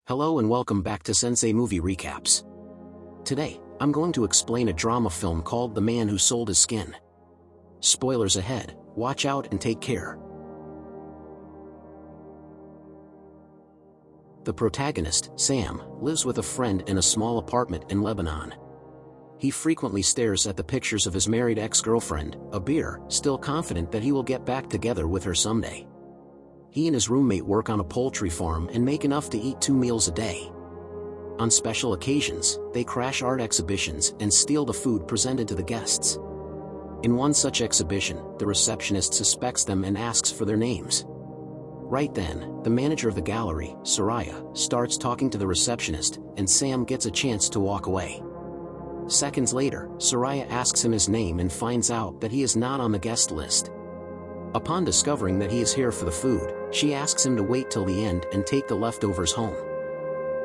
Hello and welcome back to Sensei Movie Recaps. Today, I'm going to explain a drama film called The Man Who Sold His Skin. Spoilers ahead, watch out and take care. The protagonist, Sam, lives with a friend in a small apartment in Lebanon. He frequently stares at the pictures of his married ex-girlfriend, Abir, still confident that he will get back together with her someday. He and his roommate work on a poultry farm and make enough to eat 2 meals a day. On special occasions, they crash art exhibitions and steal the food presented to the guests. In one such exhibition, the receptionist suspects them and asks for their names. Right then, the manager of the gallery, Soraya, starts talking to the receptionist, and Sam gets a chance to walk away. Seconds later, Soraya asks him his name and finds out that he is not on the guest list. Upon discovering that he is here for the food, she asks him to wait till the end and take the leftovers home.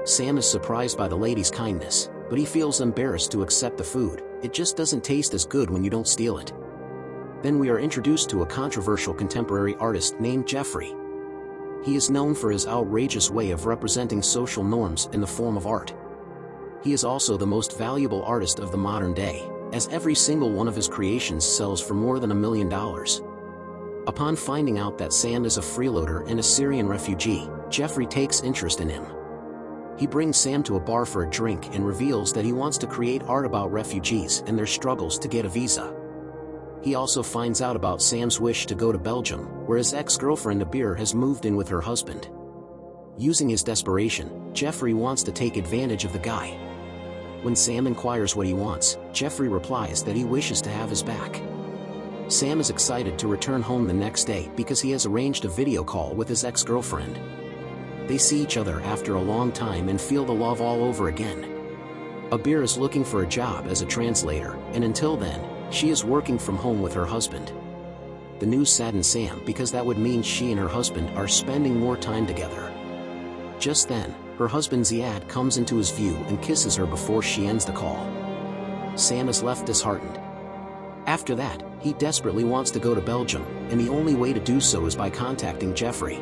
Sam is surprised by the lady's kindness, but he feels embarrassed to accept the food. It just doesn't taste as good when you don't steal it. Then we are introduced to a controversial contemporary artist named Jeffrey. He is known for his outrageous way of representing social norms in the form of art. He is also the most valuable artist of the modern day, as every single one of his creations sells for more than $1 million. Upon finding out that Sam is a freeloader and a Syrian refugee, Jeffrey takes interest in him. He brings Sam to a bar for a drink and reveals that he wants to create art about refugees and their struggles to get a visa. He also finds out about Sam's wish to go to Belgium, where his ex-girlfriend Abir has moved in with her husband. Using his desperation, Jeffrey wants to take advantage of the guy. When Sam inquires what he wants, Jeffrey replies that he wishes to have his back. Sam is excited to return home the next day because he has arranged a video call with his ex-girlfriend. They see each other after a long time and feel the love all over again. Abir is looking for a job as a translator, and until then, she is working from home with her husband. The news saddens Sam because that would mean she and her husband are spending more time together. Just then, her husband Ziad comes into his view and kisses her before she ends the call. Sam is left disheartened. After that, he desperately wants to go to Belgium, and the only way to do so is by contacting Jeffrey.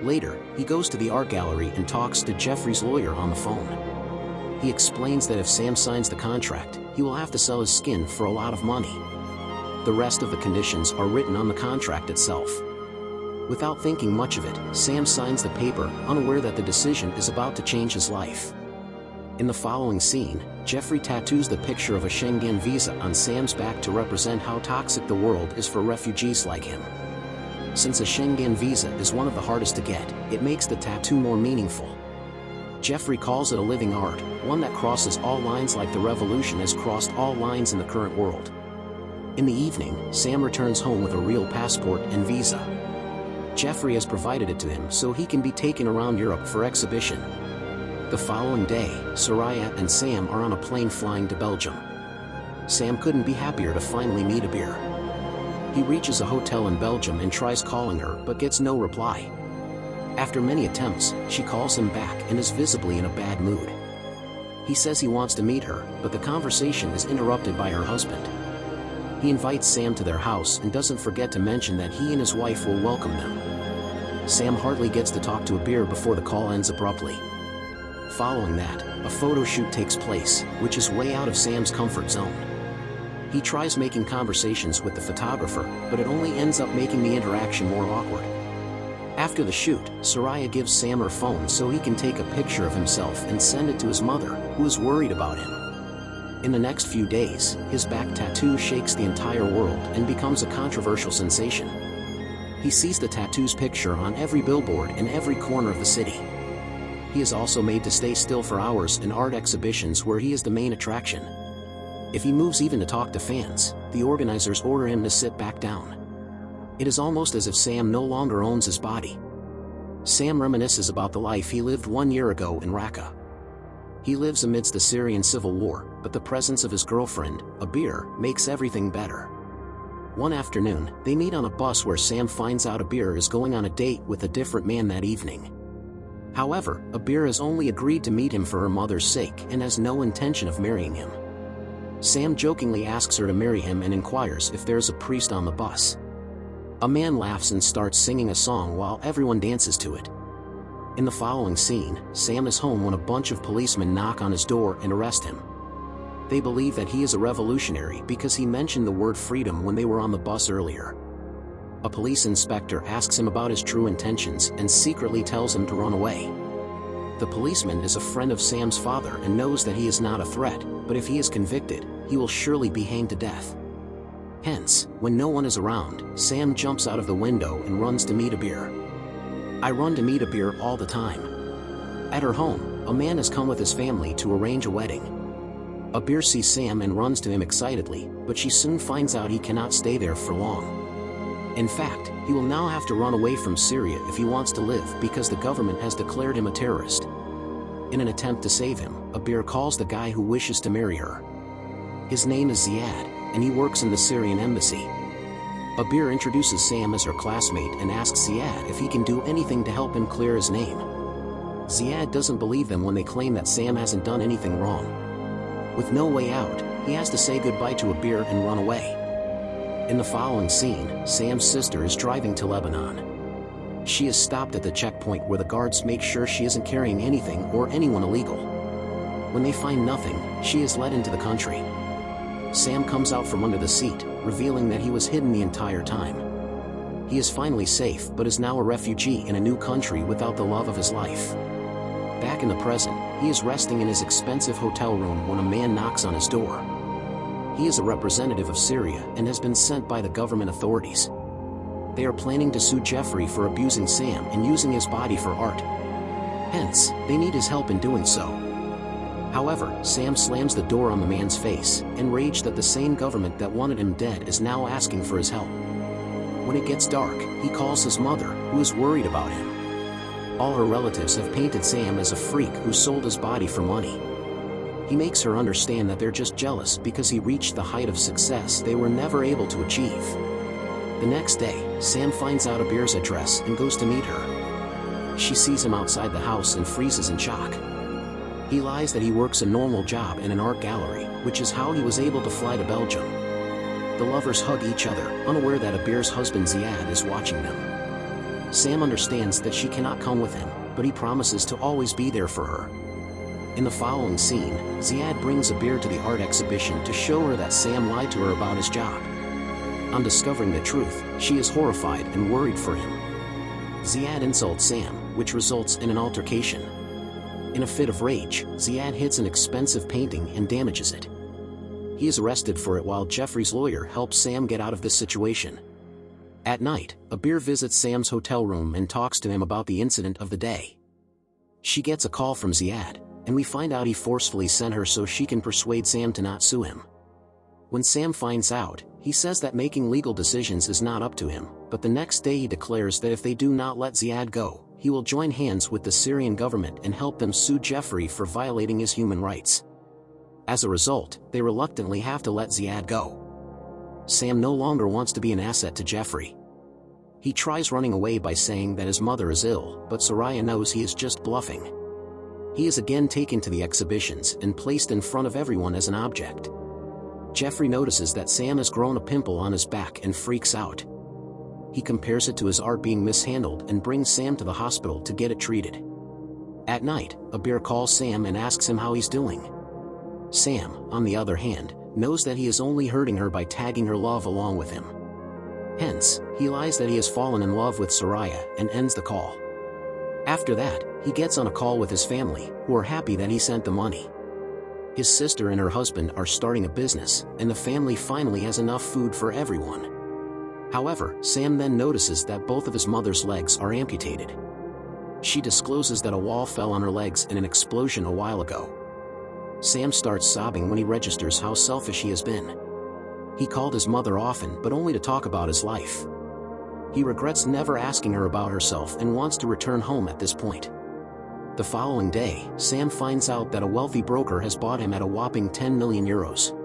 Later, he goes to the art gallery and talks to Jeffrey's lawyer on the phone. He explains that if Sam signs the contract, he will have to sell his skin for a lot of money. The rest of the conditions are written on the contract itself. Without thinking much of it, Sam signs the paper, unaware that the decision is about to change his life. In the following scene, Jeffrey tattoos the picture of a Schengen visa on Sam's back to represent how toxic the world is for refugees like him. Since a Schengen visa is one of the hardest to get, it makes the tattoo more meaningful. Jeffrey calls it a living art, one that crosses all lines like the revolution has crossed all lines in the current world. In the evening, Sam returns home with a real passport and visa. Jeffrey has provided it to him so he can be taken around Europe for exhibition. The following day, Soraya and Sam are on a plane flying to Belgium. Sam couldn't be happier to finally meet Abir. He reaches a hotel in Belgium and tries calling her but gets no reply. After many attempts, she calls him back and is visibly in a bad mood. He says he wants to meet her, but the conversation is interrupted by her husband. He invites Sam to their house and doesn't forget to mention that he and his wife will welcome them. Sam hardly gets to talk to Abir before the call ends abruptly. Following that, a photo shoot takes place, which is way out of Sam's comfort zone. He tries making conversations with the photographer, but it only ends up making the interaction more awkward. After the shoot, Soraya gives Sam her phone so he can take a picture of himself and send it to his mother, who is worried about him. In the next few days, his back tattoo shakes the entire world and becomes a controversial sensation. He sees the tattoo's picture on every billboard in every corner of the city. He is also made to stay still for hours in art exhibitions where he is the main attraction. If he moves even to talk to fans, the organizers order him to sit back down. It is almost as if Sam no longer owns his body. Sam reminisces about the life he lived 1 year ago in Raqqa. He lives amidst the Syrian civil war, but the presence of his girlfriend, Abir, makes everything better. One afternoon, they meet on a bus where Sam finds out Abir is going on a date with a different man that evening. However, Abir has only agreed to meet him for her mother's sake and has no intention of marrying him. Sam jokingly asks her to marry him and inquires if there's a priest on the bus. A man laughs and starts singing a song while everyone dances to it. In the following scene, Sam is home when a bunch of policemen knock on his door and arrest him. They believe that he is a revolutionary because he mentioned the word freedom when they were on the bus earlier. A police inspector asks him about his true intentions and secretly tells him to run away. The policeman is a friend of Sam's father and knows that he is not a threat, but if he is convicted, he will surely be hanged to death. Hence, when no one is around, Sam jumps out of the window and runs to meet Abir. I run to meet Abir all the time. At her home, a man has come with his family to arrange a wedding. Abir sees Sam and runs to him excitedly, but she soon finds out he cannot stay there for long. In fact, he will now have to run away from Syria if he wants to live because the government has declared him a terrorist. In an attempt to save him, Abir calls the guy who wishes to marry her. His name is Ziad, and he works in the Syrian embassy. Abir introduces Sam as her classmate and asks Ziad if he can do anything to help him clear his name. Ziad doesn't believe them when they claim that Sam hasn't done anything wrong. With no way out, he has to say goodbye to Abir and run away. In the following scene, Sam's sister is driving to Lebanon. She is stopped at the checkpoint where the guards make sure she isn't carrying anything or anyone illegal. When they find nothing, she is led into the country. Sam comes out from under the seat, revealing that he was hidden the entire time. He is finally safe but is now a refugee in a new country without the love of his life. Back in the present, he is resting in his expensive hotel room when a man knocks on his door. He is a representative of Syria and has been sent by the government authorities. They are planning to sue Jeffrey for abusing Sam and using his body for art. Hence, they need his help in doing so. However, Sam slams the door on the man's face, enraged that the same government that wanted him dead is now asking for his help. When it gets dark, he calls his mother, who is worried about him. All her relatives have painted Sam as a freak who sold his body for money. He makes her understand that they're just jealous because he reached the height of success they were never able to achieve. The next day, Sam finds out Abir's address and goes to meet her. She sees him outside the house and freezes in shock. He lies that he works a normal job in an art gallery, which is how he was able to fly to Belgium. The lovers hug each other, unaware that Abir's husband Ziad is watching them. Sam understands that she cannot come with him, but he promises to always be there for her. In the following scene, Ziad brings Abir to the art exhibition to show her that Sam lied to her about his job. On discovering the truth, she is horrified and worried for him. Ziad insults Sam, which results in an altercation. In a fit of rage, Ziad hits an expensive painting and damages it. He is arrested for it while Jeffrey's lawyer helps Sam get out of this situation. At night, Abir visits Sam's hotel room and talks to him about the incident of the day. She gets a call from Ziad, and we find out he forcefully sent her so she can persuade Sam to not sue him. When Sam finds out, he says that making legal decisions is not up to him, but the next day he declares that if they do not let Ziad go, he will join hands with the Syrian government and help them sue Jeffrey for violating his human rights. As a result, they reluctantly have to let Ziad go. Sam no longer wants to be an asset to Jeffrey. He tries running away by saying that his mother is ill, but Soraya knows he is just bluffing. He is again taken to the exhibitions and placed in front of everyone as an object. Jeffrey notices that Sam has grown a pimple on his back and freaks out. He compares it to his art being mishandled and brings Sam to the hospital to get it treated. At night, Abir calls Sam and asks him how he's doing. Sam, on the other hand, knows that he is only hurting her by tagging her love along with him. Hence, he lies that he has fallen in love with Soraya and ends the call. After that, he gets on a call with his family, who are happy that he sent the money. His sister and her husband are starting a business, and the family finally has enough food for everyone. However, Sam then notices that both of his mother's legs are amputated. She discloses that a wall fell on her legs in an explosion a while ago. Sam starts sobbing when he registers how selfish he has been. He called his mother often but only to talk about his life. He regrets never asking her about herself and wants to return home at this point. The following day, Sam finds out that a wealthy broker has bought him at a whopping 10 million euros.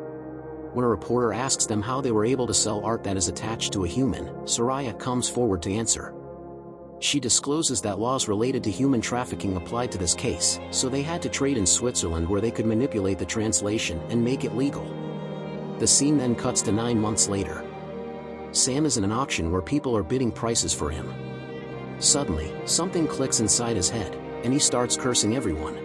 When a reporter asks them how they were able to sell art that is attached to a human, Soraya comes forward to answer. She discloses that laws related to human trafficking applied to this case, so they had to trade in Switzerland where they could manipulate the translation and make it legal. The scene then cuts to 9 months later. Sam is in an auction where people are bidding prices for him. Suddenly, something clicks inside his head, and he starts cursing everyone.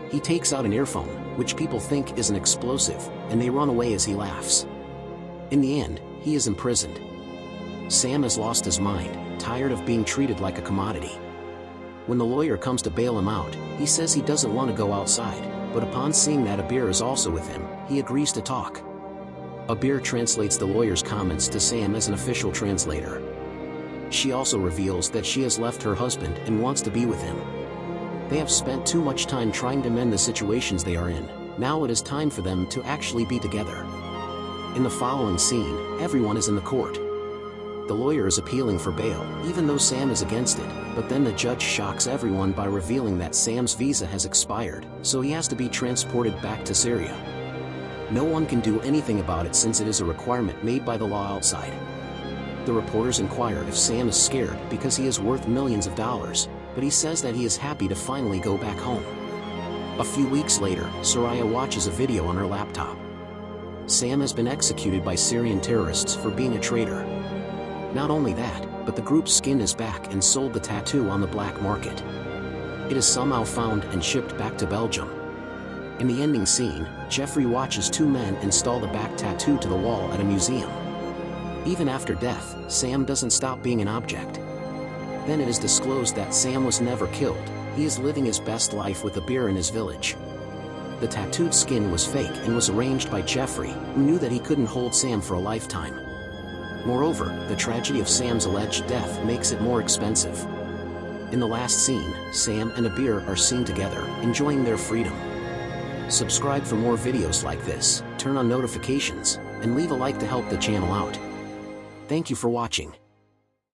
He takes out an earphone, which people think is an explosive, and they run away as he laughs. In the end, he is imprisoned. Sam has lost his mind, tired of being treated like a commodity. When the lawyer comes to bail him out, he says he doesn't want to go outside, but upon seeing that Abir is also with him, he agrees to talk. Abir translates the lawyer's comments to Sam as an official translator. She also reveals that she has left her husband and wants to be with him. They have spent too much time trying to mend the situations they are in. Now it is time for them to actually be together. In the following scene, everyone is in the court. The lawyer is appealing for bail, even though Sam is against it, but then the judge shocks everyone by revealing that Sam's visa has expired, so he has to be transported back to Syria. No one can do anything about it since it is a requirement made by the law outside. The reporters inquire if Sam is scared because he is worth millions of dollars, but he says that he is happy to finally go back home. A few weeks later, Soraya watches a video on her laptop. Sam has been executed by Syrian terrorists for being a traitor. Not only that, but the group's skin is back and sold the tattoo on the black market. It is somehow found and shipped back to Belgium. In the ending scene, Jeffrey watches two men install the back tattoo to the wall at a museum. Even after death, Sam doesn't stop being an object. Then it is disclosed that Sam was never killed. He is living his best life with Abir in his village. The tattooed skin was fake and was arranged by Jeffrey, who knew that he couldn't hold Sam for a lifetime. Moreover, the tragedy of Sam's alleged death makes it more expensive. In the last scene, Sam and Abir are seen together, enjoying their freedom. Subscribe for more videos like this, turn on notifications, and leave a like to help the channel out. Thank you for watching.